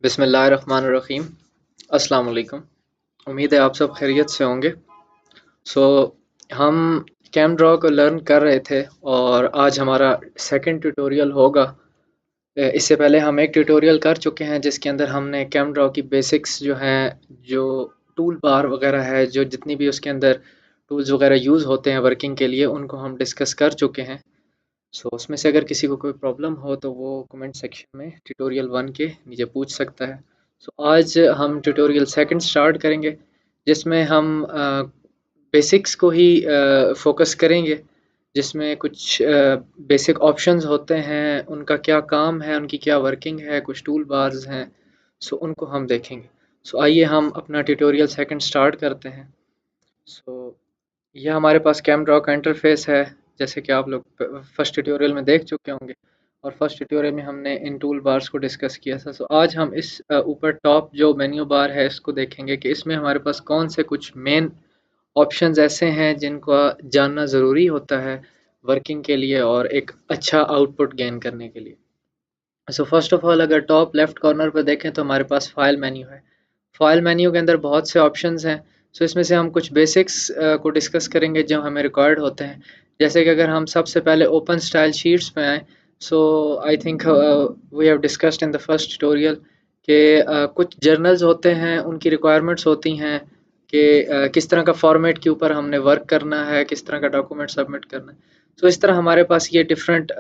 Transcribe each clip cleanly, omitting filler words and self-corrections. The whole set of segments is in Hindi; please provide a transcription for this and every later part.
बिस्मिल्लाहिर्रहमानिर्रहीम। अस्सलाम वालेकुम। उम्मीद है आप सब खैरियत से होंगे। सो हम कैमड्रॉ को लर्न कर रहे थे और आज हमारा सेकंड ट्यूटोरियल होगा। इससे पहले हम एक ट्यूटोरियल कर चुके हैं जिसके अंदर हमने कैमड्रॉ की बेसिक्स जो हैं, जो टूल बार वगैरह है, जो जितनी भी उसके अंदर टूल्स वगैरह यूज़ होते हैं वर्किंग के लिए, उनको हम डिस्कस कर चुके हैं। सो उसमें से अगर किसी को कोई प्रॉब्लम हो तो वो कमेंट सेक्शन में ट्यूटोरियल 1 के नीचे पूछ सकता है। सो आज हम ट्यूटोरियल सेकंड स्टार्ट करेंगे जिसमें हम बेसिक्स को ही फोकस करेंगे, जिसमें कुछ बेसिक ऑप्शंस होते हैं, उनका क्या काम है, उनकी क्या वर्किंग है, कुछ टूल बार्स हैं। सो उनको हम देखेंगे। सो आइए हम अपना ट्यूटोरियल सेकंड स्टार्ट करते हैं। सो यह हमारे पास कैमड्रॉ का इंटरफेस है, जैसे कि आप लोग फर्स्ट ट्यूटोरियल में देख चुके होंगे। और फर्स्ट ट्यूटोरियल में हमने इन टूल बार्स को डिस्कस किया था। सो आज हम इस ऊपर टॉप जो मेन्यू बार है इसको देखेंगे कि इसमें हमारे पास कौन से कुछ मेन ऑप्शंस ऐसे हैं जिनको जानना ज़रूरी होता है वर्किंग के लिए और एक अच्छा आउटपुट गेन करने के लिए। सो फर्स्ट ऑफ ऑल अगर टॉप लेफ्ट कॉर्नर पर देखें तो हमारे पास फाइल मेन्यू है। फाइल मेन्यू के अंदर बहुत से ऑप्शंस हैं। सो इसमें से हम कुछ बेसिक्स को डिस्कस करेंगे जो हमें रिक्वायर्ड होते हैं। जैसे कि अगर हम सबसे पहले ओपन स्टाइल शीट्स पे आएँ, so I think we have discussed in the first tutorial कि कुछ जर्नल्स होते हैं, उनकी रिक्वायरमेंट्स होती हैं कि किस तरह का फॉर्मेट के ऊपर हमने वर्क करना है, किस तरह का डॉक्यूमेंट सबमिट करना है। तो इस तरह हमारे पास ये डिफरेंट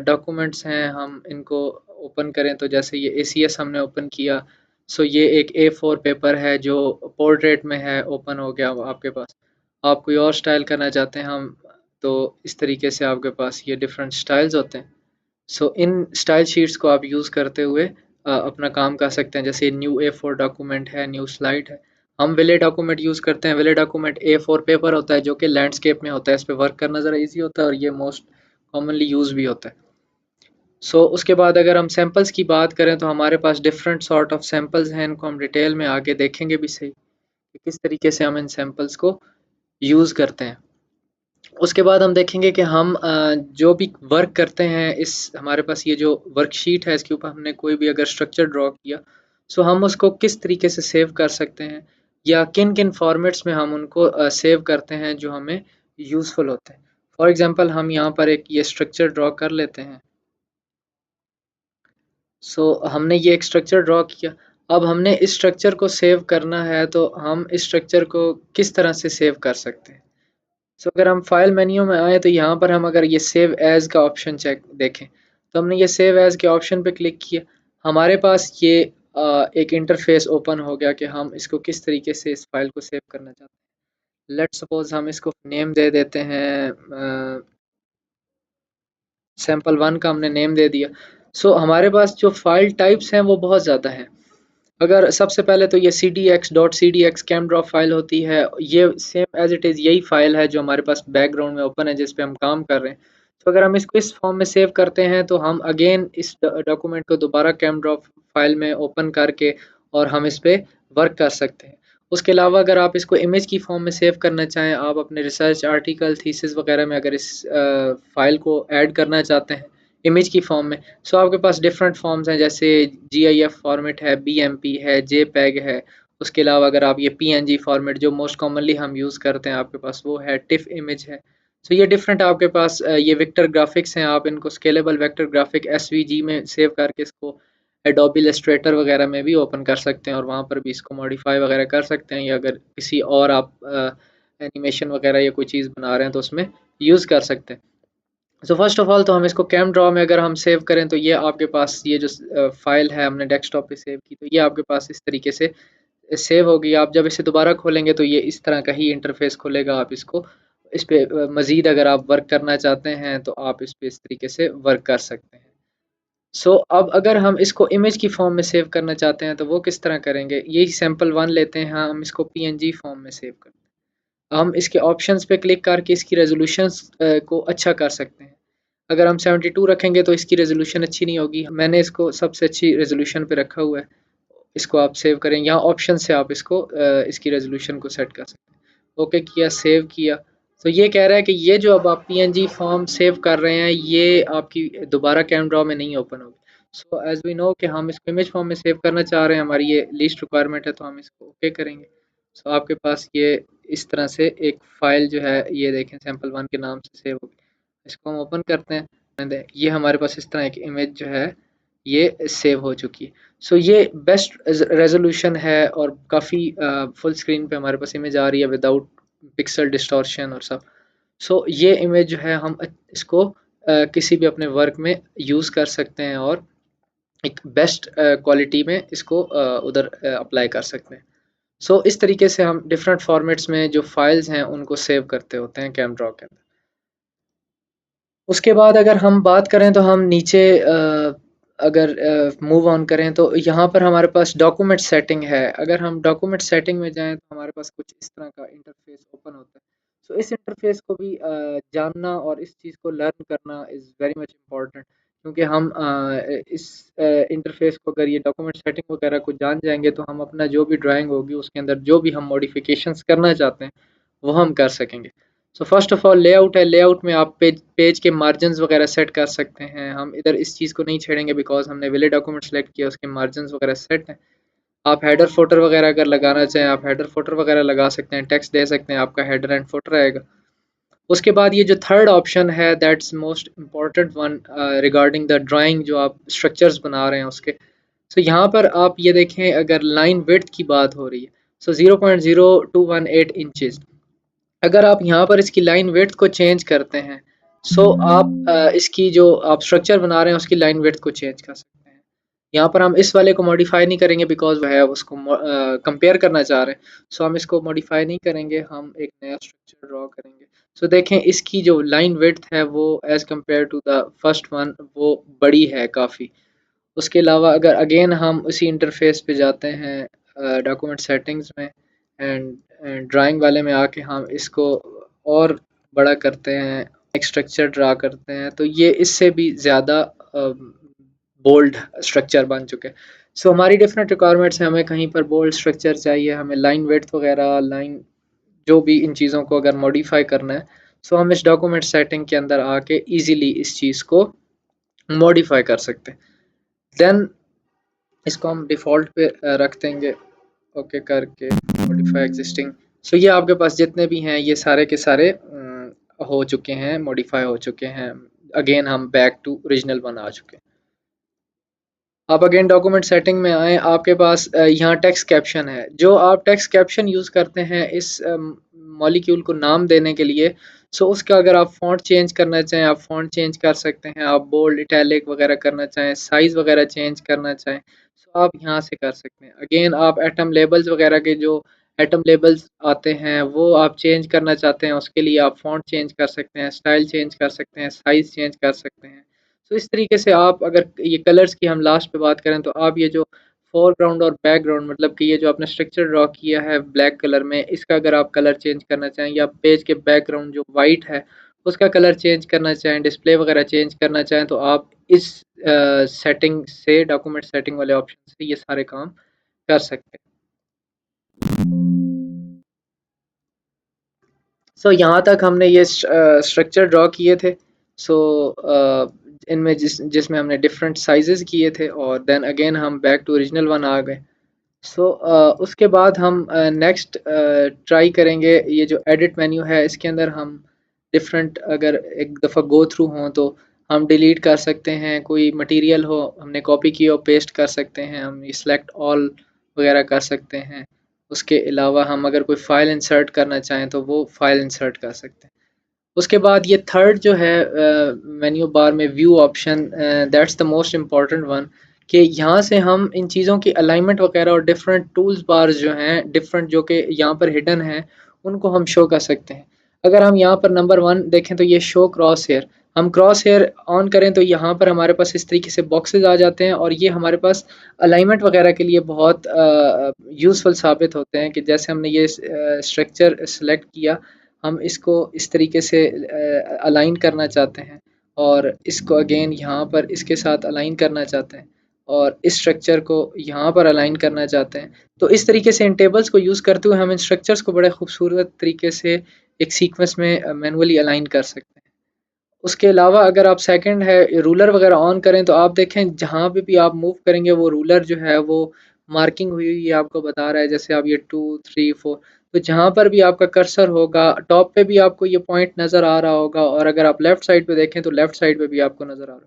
डॉक्यूमेंट्स हैं। हम इनको ओपन करें तो जैसे ये ACS हमने ओपन किया। सो ये एक A4 पेपर है जो पोर्ट्रेट में है, ओपन हो गया आपके पास। आप कोई और स्टाइल करना चाहते हैं हम, तो इस तरीके से आपके पास ये डिफरेंट स्टाइल्स होते हैं। सो इन स्टाइल शीट्स को आप यूज़ करते हुए अपना काम कर सकते हैं। जैसे न्यू A4 डॉक्यूमेंट है, न्यू स्लाइड है। हम विले डॉक्यूमेंट यूज़ करते हैं। विले डॉक्यूमेंट A4 पेपर होता है जो कि लैंडस्केप में होता है। इस पे वर्क करना ज़रा ईजी होता है और ये मोस्ट कॉमनली यूज़ भी होता है। उसके बाद अगर हम सैंपल्स की बात करें तो हमारे पास डिफरेंट सॉर्ट ऑफ सैंपल्स हैं। इनको हम डिटेल में आगे देखेंगे भी सही कि किस तरीके से हम इन सैंपल्स को यूज़ करते हैं। उसके बाद हम देखेंगे कि हम जो भी वर्क करते हैं, इस हमारे पास ये जो वर्कशीट है इसके ऊपर हमने कोई भी अगर स्ट्रक्चर ड्रॉ किया, सो हम उसको किस तरीके से सेव कर सकते हैं या किन किन फॉर्मेट्स में हम उनको सेव करते हैं जो हमें यूज़फुल होते हैं। फॉर एग्जांपल हम यहाँ पर एक ये स्ट्रक्चर ड्रॉ कर लेते हैं। हमने ये एक स्ट्रक्चर ड्रॉ किया। अब हमने इस स्ट्रक्चर को सेव करना है तो हम इस स्ट्रक्चर को किस तरह से सेव कर सकते हैं। अगर हम फाइल मेन्यू में आए तो यहाँ पर हम अगर ये सेव एज का ऑप्शन चेक देखें, तो हमने ये सेव एज के ऑप्शन पे क्लिक किया। हमारे पास ये एक इंटरफेस ओपन हो गया कि हम इसको किस तरीके से इस फाइल को सेव करना चाहते हैं। लेट्स सपोज हम इसको नेम दे देते हैं, सैम्पल 1 का हमने नेम दे दिया। हमारे पास जो फाइल टाइप्स हैं वो बहुत ज़्यादा हैं। अगर सबसे पहले तो ये cdx.cdx कैमड्रॉ फाइल होती है। ये सेम एज इट इज़ यही फाइल है जो हमारे पास बैकग्राउंड में ओपन है जिस पे हम काम कर रहे हैं। अगर हम इसको इस फॉर्म में सेव करते हैं तो हम अगेन इस डॉक्यूमेंट को दोबारा कैमड्रॉ फाइल में ओपन करके और हम इस पे वर्क कर सकते हैं। उसके अलावा अगर आप इसको इमेज की फॉर्म में सेव करना चाहें, आप अपने रिसर्च आर्टिकल थीसिस वगैरह में अगर इस फाइल को ऐड करना चाहते हैं इमेज की फॉर्म में, आपके पास डिफरेंट फॉर्म्स हैं। जैसे GIF फॉर्मेट है, BMP है, JPEG है। उसके अलावा अगर आप ये PNG फॉर्मेट जो मोस्ट कॉमनली हम यूज़ करते हैं आपके पास वो है, टिफ इमेज है। ये डिफरेंट आपके पास ये वेक्टर ग्राफिक्स हैं। आप इनको स्केलेबल वेक्टर ग्राफिक SVG में सेव करके इसको एडोबी इलस्ट्रेटर वगैरह में भी ओपन कर सकते हैं और वहाँ पर भी इसको मॉडिफाई वगैरह कर सकते हैं, या अगर किसी और आप एनिमेशन वगैरह या कोई चीज़ बना रहे हैं तो उसमें यूज़ कर सकते हैं। फर्स्ट ऑफ ऑल तो हम इसको कैम ड्रॉ में अगर हम सेव करें तो ये आपके पास ये जो फाइल है हमने डेस्कटॉप पे सेव की, तो ये आपके पास इस तरीके से सेव होगी। आप जब इसे दोबारा खोलेंगे तो ये इस तरह का ही इंटरफेस खोलेगा। आप इसको इस पे मज़ीद अगर आप वर्क करना चाहते हैं तो आप इस पे इस तरीके से वर्क कर सकते हैं। अब अगर हम इसको इमेज की फॉर्म में सेव करना चाहते हैं तो वो किस तरह करेंगे। यही सैम्पल 1 लेते हैं, हाँ, हम इसको PNG फॉर्म में सेव करते हैं। हम इसके ऑप्शंस पे क्लिक करके इसकी रेजोल्यूशंस को अच्छा कर सकते हैं। अगर हम 72 रखेंगे तो इसकी रेजोल्यूशन अच्छी नहीं होगी। मैंने इसको सबसे अच्छी रेजोल्यूशन पे रखा हुआ है। इसको आप सेव करें, यहाँ ऑप्शन से आप इसको इसकी रेजोल्यूशन को सेट कर सकते हैं। ओके किया, सेव किया। ये कह रहा है कि ये जो अब आप PNG फॉर्म सेव कर रहे हैं ये आपकी दोबारा कैम ड्रॉ में नहीं ओपन होगी। सो एज वी नो कि हम इसको इमेज फॉर्म में सेव करना चाह रहे हैं, हमारी ये लीस्ट रिक्वायरमेंट है, तो हम इसको ओके करेंगे। सो आपके पास ये इस तरह से एक फ़ाइल जो है ये देखें सैंपल वन के नाम से सेव होगी। इसको हम ओपन करते हैं एंड ये हमारे पास इस तरह एक इमेज जो है ये सेव हो चुकी है। सो ये बेस्ट रेजोल्यूशन है और काफ़ी फुल स्क्रीन पे हमारे पास इमेज आ रही है विदाउट पिक्सल डिस्टॉर्शन और सब। सो ये इमेज जो है हम इसको किसी भी अपने वर्क में यूज़ कर सकते हैं और एक बेस्ट क्वालिटी में इसको उधर अप्लाई कर सकते हैं। सो इस तरीके से हम डिफरेंट फॉर्मेट्स में जो फाइल्स हैं उनको सेव करते होते हैं कैमड्रॉ के अंदर। उसके बाद अगर हम बात करें तो हम नीचे अगर मूव ऑन करें तो यहाँ पर हमारे पास डॉक्यूमेंट सेटिंग है। अगर हम डॉक्यूमेंट सेटिंग में जाएं तो हमारे पास कुछ इस तरह का इंटरफेस ओपन होता है। सो इस इंटरफेस को भी जानना और इस चीज़ को लर्न करना इज़ वेरी मच इम्पॉर्टेंट, क्योंकि हम इस इंटरफेस को अगर ये डॉक्यूमेंट सेटिंग वगैरह को जान जाएंगे तो हम अपना जो भी ड्राइंग होगी उसके अंदर जो भी हम मॉडिफिकेशंस करना चाहते हैं वो हम कर सकेंगे। So first of all layout है। लेआउट में आप पेज पेज के मार्जिन्स वगैरह सेट कर सकते हैं। हम इधर इस चीज़ को नहीं छेड़ेंगे बिकॉज हमने विले डॉक्यूमेंट सेलेक्ट किया, उसके मार्जिन्स वगैरह सेट हैं। आप हेडर फोटर वगैरह अगर लगाना चाहें आप हेडर फोटर वगैरह लगा सकते हैं, टेक्स्ट दे सकते हैं, आपका हेडर एंड फोटर आएगा। उसके बाद ये जो थर्ड ऑप्शन है that's most important one regarding the drawing, जो आप स्ट्रक्चर्स बना रहे हैं उसके। सो यहाँ पर आप ये देखें अगर लाइन विड्थ की बात हो रही है, सो 0.0218 इंचेस। अगर आप यहाँ पर इसकी लाइन विड्थ को चेंज करते हैं, सो आप इसकी जो आप स्ट्रक्चर बना रहे हैं उसकी लाइन विड्थ को चेंज कर सकते हैं। यहाँ पर हम इस वाले को मॉडिफाई नहीं करेंगे बिकॉज वह है उसको कंपेयर करना चाह रहे हैं। सो हम इसको मॉडिफाई नहीं करेंगे, हम एक नया स्ट्रक्चर ड्रॉ करेंगे। सो देखें इसकी जो लाइन विड्थ है वो as compare to the first one वो बड़ी है काफ़ी। उसके अलावा अगर अगेन हम उसी इंटरफेस पे जाते हैं डॉक्यूमेंट सेटिंग्स में एंड ड्राइंग वाले में आके हम इसको और बड़ा करते हैं, एक स्ट्रक्चर ड्रा करते हैं, तो ये इससे भी ज़्यादा बोल्ड स्ट्रक्चर बन चुके हैं। सो हमारी डिफरेंट रिक्वायरमेंट्स हैं, हमें कहीं पर बोल्ड स्ट्रक्चर चाहिए, हमें लाइन विड्थ वगैरह लाइन जो भी इन चीज़ों को अगर मॉडिफाई करना है, सो हम इस डॉक्यूमेंट सेटिंग के अंदर आके इजीली इस चीज़ को मॉडिफाई कर सकते हैं। देन इसको हम डिफ़ॉल्ट पे रख देंगे ओके करके मॉडिफाई एग्जिस्टिंग। सो ये आपके पास जितने भी हैं ये सारे के सारे हो चुके हैं, मॉडिफाई हो चुके हैं। अगेन हम बैक टू ओरिजिनल वन आ चुके हैं। आप अगेन डॉक्यूमेंट सेटिंग में आए, आपके पास यहाँ टेक्स्ट कैप्शन है। जो आप टेक्स्ट कैप्शन यूज़ करते हैं इस मॉलिक्यूल को नाम देने के लिए, सो उसका अगर आप फ़ॉन्ट चेंज करना चाहें आप फ़ॉन्ट चेंज कर सकते हैं। आप बोल्ड इटैलिक वगैरह करना चाहें, साइज़ वगैरह चेंज करना चाहें, सो आप यहाँ से कर सकते हैं। अगेन आप एटम लेबल्स वगैरह के जो एटम लेबल्स आते हैं वो आप चेंज करना चाहते हैं, उसके लिए आप फ़ॉन्ट चेंज कर सकते हैं, स्टाइल चेंज कर सकते हैं, साइज़ चेंज कर सकते हैं। तो इस तरीके से आप अगर ये कलर्स की हम लास्ट पे बात करें तो आप ये जो फोरग्राउंड और बैकग्राउंड मतलब कि ये जो आपने स्ट्रक्चर ड्रॉ किया है ब्लैक कलर में, इसका अगर आप कलर चेंज करना चाहें या पेज के बैकग्राउंड जो वाइट है उसका कलर चेंज करना चाहें, डिस्प्ले वगैरह चेंज करना चाहें, तो आप इस सेटिंग से डॉक्यूमेंट सेटिंग वाले ऑप्शन से ये सारे काम कर सकते हैं। सो यहाँ तक हमने ये स्ट्रक्चर ड्रॉ किए थे। सो इनमें जिसमें हमने डिफरेंट साइजेस किए थे और देन अगेन हम बैक टू ओरिजिनल वन आ गए। सो उसके बाद हम नेक्स्ट ट्राई करेंगे ये जो एडिट मेन्यू है इसके अंदर हम डिफरेंट अगर एक दफ़ा गो थ्रू हों तो हम डिलीट कर सकते हैं, कोई मटेरियल हो हमने कॉपी की हो पेस्ट कर सकते हैं, हम ये सिलेक्ट ऑल वगैरह कर सकते हैं। उसके अलावा हम अगर कोई फ़ाइल इंसर्ट करना चाहें तो वो फ़ाइल इंसर्ट कर सकते हैं। उसके बाद ये थर्ड जो है मेन्यू बार में view option, that's the most important one, कि यहाँ से हम इन चीज़ों की अलाइनमेंट वगैरह और डिफरेंट टूल्स बार्स जो हैं डिफरेंट जो कि यहाँ पर हिडन हैं उनको हम शो कर सकते हैं। अगर हम यहाँ पर नंबर वन देखें तो ये शो क्रॉस हेयर, हम क्रॉस हेयर ऑन करें तो यहाँ पर हमारे पास इस तरीके से बॉक्सेस आ जाते हैं और ये हमारे पास अलाइनमेंट वगैरह के लिए बहुत यूज़फुल साबित होते हैं। कि जैसे हमने ये स्ट्रक्चर सेलेक्ट किया, हम इसको इस तरीके से अलाइन करना चाहते हैं और इसको अगेन यहाँ पर इसके साथ अलाइन करना चाहते हैं और इस स्ट्रक्चर को यहाँ पर अलाइन करना चाहते हैं। तो इस तरीके से इन टेबल्स को यूज़ करते हुए हम इन स्ट्रक्चर्स को बड़े खूबसूरत तरीके से एक सीक्वेंस में मैनुअली अलाइन कर सकते हैं। उसके अलावा अगर आप सेकंड है रूलर वगैरह ऑन करें तो आप देखें जहाँ पे भी आप मूव करेंगे वो रूलर जो है वो मार्किंग हुई हुई आपको बता रहा है, जैसे आप ये 2 3 4, तो जहाँ पर भी आपका कर्सर होगा टॉप पे भी आपको ये पॉइंट नज़र आ रहा होगा, और अगर आप लेफ्ट साइड पे देखें तो लेफ्ट साइड पे भी आपको नज़र आ रहा होगा।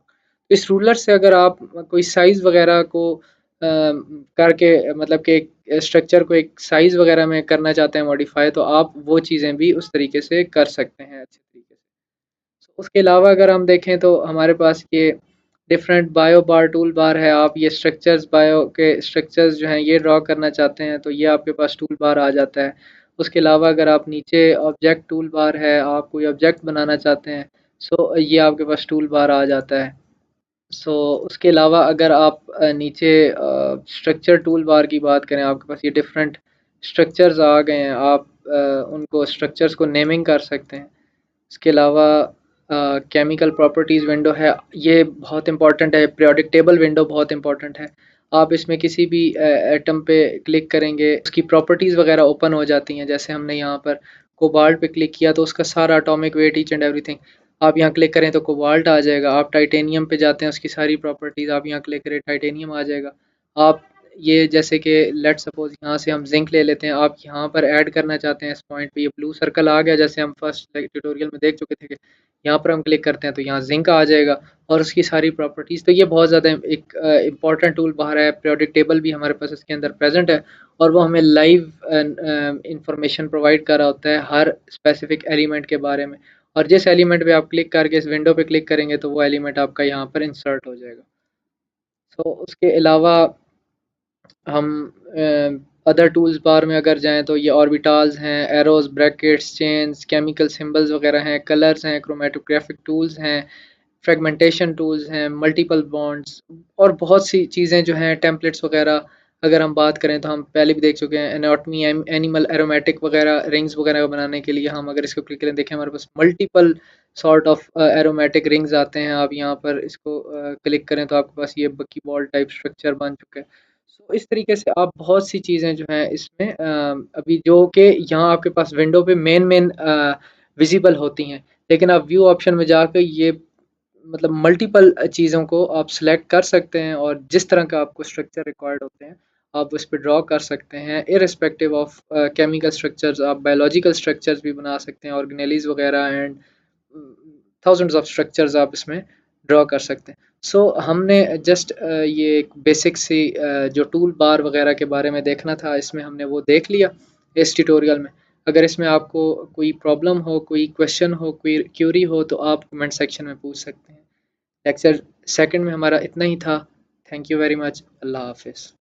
तो इस रूलर से अगर आप कोई साइज़ वगैरह को करके मतलब कि एक स्ट्रक्चर को एक साइज़ वगैरह में करना चाहते हैं मॉडिफाई, तो आप वो चीज़ें भी उस तरीके से कर सकते हैं अच्छे तरीके से। उसके अलावा अगर हम देखें तो हमारे पास ये डिफरेंट बायो बार टूल बार है। आप ये स्ट्रक्चर्स बायो के स्ट्रक्चर्स जो हैं ये ड्रॉ करना चाहते हैं तो ये आपके पास टूल बार आ जाता है। उसके अलावा अगर आप नीचे ऑब्जेक्ट टूल बार है, आप कोई ऑब्जेक्ट बनाना चाहते हैं, सो ये आपके पास टूल बार आ जाता है। सो उसके अलावा अगर आप नीचे स्ट्रक्चर टूल बार की बात करें, आपके पास ये डिफरेंट स्ट्रक्चर्स आ गए हैं, आप उनको स्ट्रक्चर्स को नेमिंग कर सकते हैं। इसके अलावा केमिकल प्रॉपर्टीज़ विंडो है, ये बहुत इंपॉर्टेंट है। पीरियोडिक टेबल विंडो बहुत इंपॉर्टेंट है। आप इसमें किसी भी एटम पे क्लिक करेंगे उसकी प्रॉपर्टीज़ वगैरह ओपन हो जाती हैं। जैसे हमने यहाँ पर कोबाल्ट पे क्लिक किया तो उसका सारा atomic weight each and everything आप यहाँ क्लिक करें तो कोबाल्ट आ जाएगा। आप टाइटेनियम पे जाते हैं उसकी सारी प्रॉपर्टीज़ आप यहाँ क्लिक करें टाइटेनियम आ जाएगा। आप ये जैसे कि लेट सपोज यहाँ से हम जिंक ले लेते हैं, आप यहाँ पर ऐड करना चाहते हैं इस पॉइंट पे, ये ब्लू सर्कल आ गया जैसे हम फर्स्ट ट्यूटोरियल में देख चुके थे कि यहाँ पर हम क्लिक करते हैं तो यहाँ जिंक आ जाएगा और उसकी सारी प्रॉपर्टीज़। तो ये बहुत ज़्यादा एक इम्पॉर्टेंट टूल बाहर है। पीरियोडिक टेबल भी हमारे पास इसके अंदर प्रेजेंट है और वो हमें लाइव इंफॉर्मेशन प्रोवाइड कर रहा होता है हर स्पेसिफिक एलिमेंट के बारे में। और जिस एलिमेंट पे आप क्लिक करके इस विंडो पे क्लिक करेंगे तो वो एलिमेंट आपका यहाँ पर इंसर्ट हो जाएगा। तो उसके अलावा हम अदर टूल्स बार में अगर जाएँ तो ये ऑर्बिटल्स हैं, arrows, brackets, chains, chemical symbols वगैरह हैं, कलर्स हैं, क्रोमैटोग्राफिक टूल्स हैं, फ्रेगमेंटेशन टूल्स हैं, मल्टीपल बॉन्ड्स और बहुत सी चीज़ें जो हैं टेम्पलेट्स वगैरह। अगर हम बात करें तो हम पहले भी देख चुके हैं एनाटॉमी एनिमल एरोमेटिक वगैरह रिंग्स वगैरह बनाने के लिए हम अगर इसको क्लिक करें देखें हमारे पास multiple sort of aromatic rings आते हैं। आप यहाँ पर इसको क्लिक करें तो आपके पास ये बकी बॉल टाइप स्ट्रक्चर बन चुका है। सो इस तरीके से आप बहुत सी चीज़ें जो हैं इसमें अभी जो कि यहाँ आपके पास विंडो पे मेन विजिबल होती हैं, लेकिन आप व्यू ऑप्शन में जाकर ये मतलब मल्टीपल चीज़ों को आप सिलेक्ट कर सकते हैं और जिस तरह का आपको स्ट्रक्चर रिक्वायर्ड होते हैं आप उस पर ड्रॉ कर सकते हैं। इरिस्पेक्टिव ऑफ केमिकल स्ट्रक्चर्स आप बायोलॉजिकल स्ट्रक्चर्स भी बना सकते हैं, ऑर्गेनेलीज वगैरह एंड थाउजेंड्स ऑफ स्ट्रक्चर्स आप इसमें ड्रॉ कर सकते हैं। सो हमने जस्ट ये एक बेसिक सी जो टूल बार वगैरह के बारे में देखना था इसमें हमने वो देख लिया इस ट्यूटोरियल में। अगर इसमें आपको कोई प्रॉब्लम हो, कोई क्वेश्चन हो, कोई क्यूरी हो तो आप कमेंट सेक्शन में पूछ सकते हैं। लेक्चर सेकंड में हमारा इतना ही था। Thank you very much. अल्लाह हाफिज़।